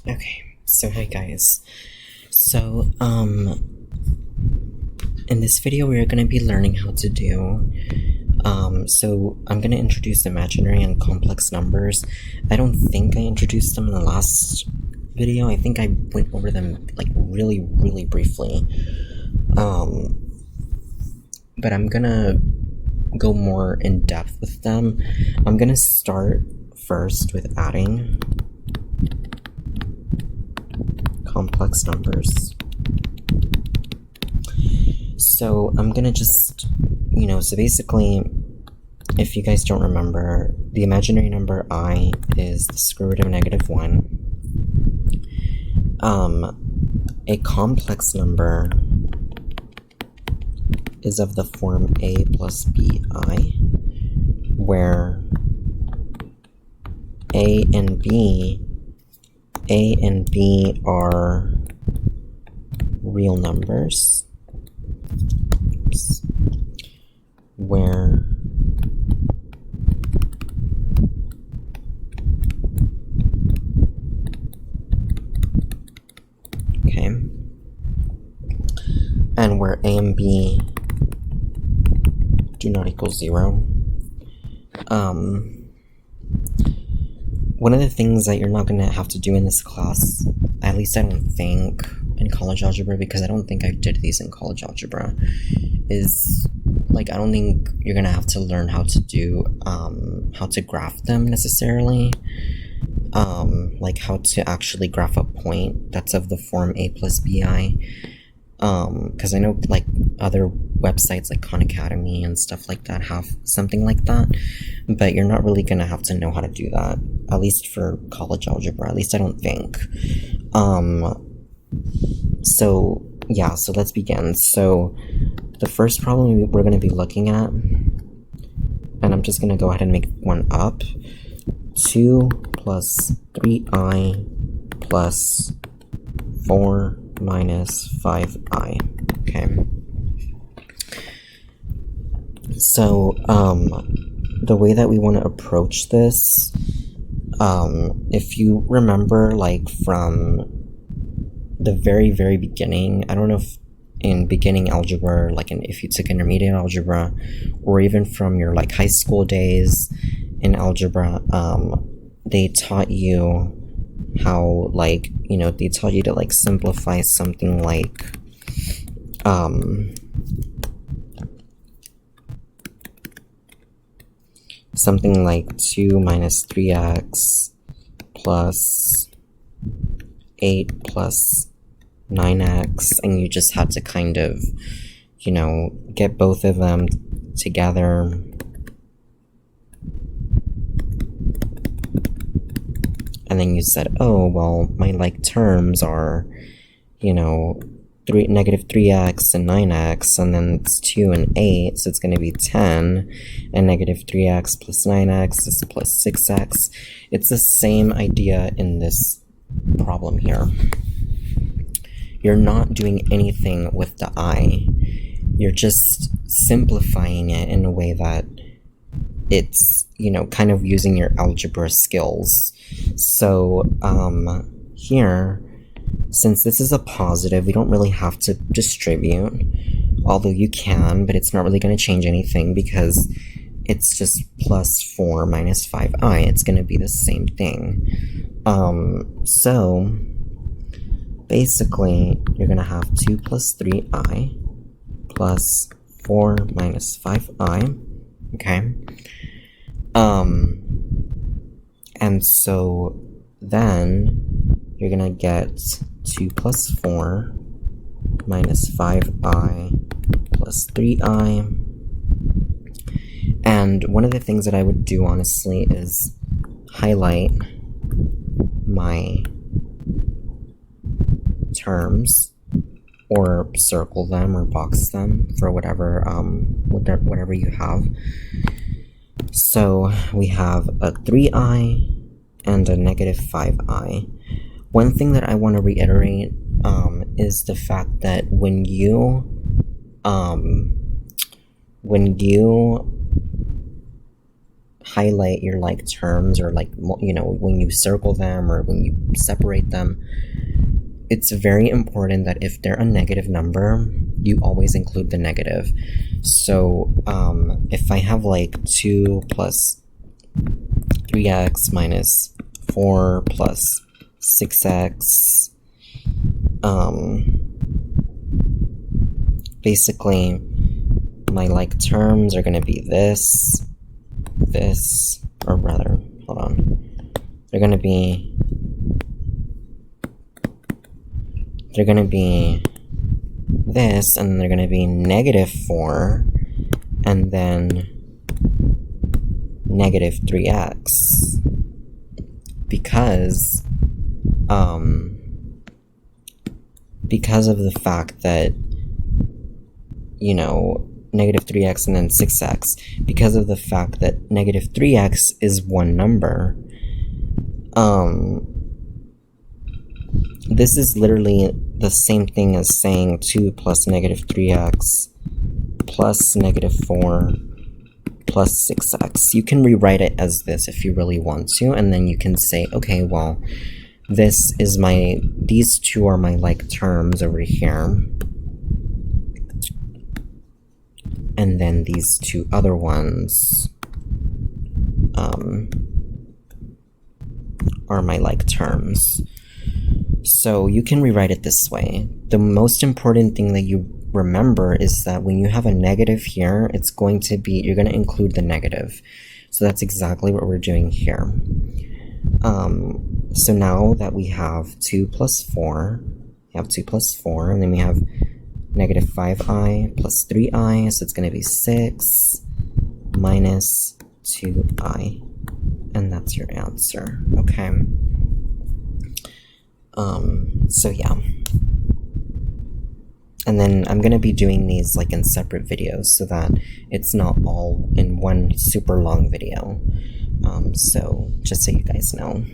Okay, so hi guys. So, in this video we're gonna be learning how to do, so I'm gonna introduce imaginary and complex numbers. I don't think I introduced them in the last video. I think I went over them like really briefly. But I'm gonna go more in depth with them. I'm gonna start first with adding complex numbers. So I'm gonna just, so basically, if you guys don't remember, the imaginary number I is the square root of -1. A complex number is of the form a plus bi, where a and b are real numbers. Where and where a and b do not equal 0. One of the things that you're not going to have to do in this class, at least I don't think, in college algebra, because I don't think I did these in college algebra, is, like, I don't think you're going to have to learn how to do, how to graph them necessarily. Like how to actually graph a point that's of the form a plus bi. Because I know like other websites like Khan Academy and stuff like that have something like that, but you're not really gonna have to know how to do that, at least for college algebra, at least I don't think. So let's begin. So the first problem we're gonna be looking at, and I'm just gonna go ahead and make one up, 2 plus 3i plus 4 minus 5i. Okay. So, the way that we want to approach this, if you remember, like, from the very beginning, I don't know if in beginning algebra, like if you took intermediate algebra, or even from your, like, high school days in algebra, they taught you how, like, they taught you to, like, simplify something like, something like 2 minus 3x plus 8 plus 9x, and you just had to kind of, get both of them together. And then you said, oh, well, my like terms are, negative 3x and 9x, and then it's 2 and 8, so it's going to be 10, and negative 3x plus 9x is plus 6x. It's the same idea in this problem here. You're not doing anything with the I. You're just simplifying it in a way that it's, kind of using your algebra skills. So, here, since this is a positive, we don't really have to distribute, although you can, but it's not really going to change anything because it's just plus 4 minus 5i. It's going to be the same thing. So, basically, you're going to have 2 plus 3i plus 4 minus 5i, okay? And so then you're gonna get 2 plus 4 minus 5i plus 3i. And one of the things that I would do, honestly, is highlight my terms, or circle them, or box them, for whatever you have. So we have a 3i and a negative 5i. One thing that I want to reiterate is the fact that when you highlight your like terms, or like, you know, when you circle them or when you separate them, it's very important that if they're a negative number, you always include the negative. So if I have like 2 plus 3x minus 4 plus 6x, basically my like terms are going to be this, or rather, hold on, they're going to be this, and they're going to be negative 4, and then negative 3x, because of the fact that, you know, negative 3x and then 6x, because of the fact that negative 3x is one number, this is literally the same thing as saying 2 plus negative 3x plus negative 4 plus 6x. You can rewrite it as this if you really want to, and then you can say, okay, well, these two are my like terms over here, and then these two other ones are my like terms. So you can rewrite it this way. The most important thing that you remember is that when you have a negative here, you're going to include the negative. So that's exactly what we're doing here. So now that we have 2 plus 4, and then we have negative 5i plus 3i, so it's going to be 6 minus 2i, and that's your answer, okay? So yeah. And then I'm going to be doing these like in separate videos so that it's not all in one super long video. So just so you guys know.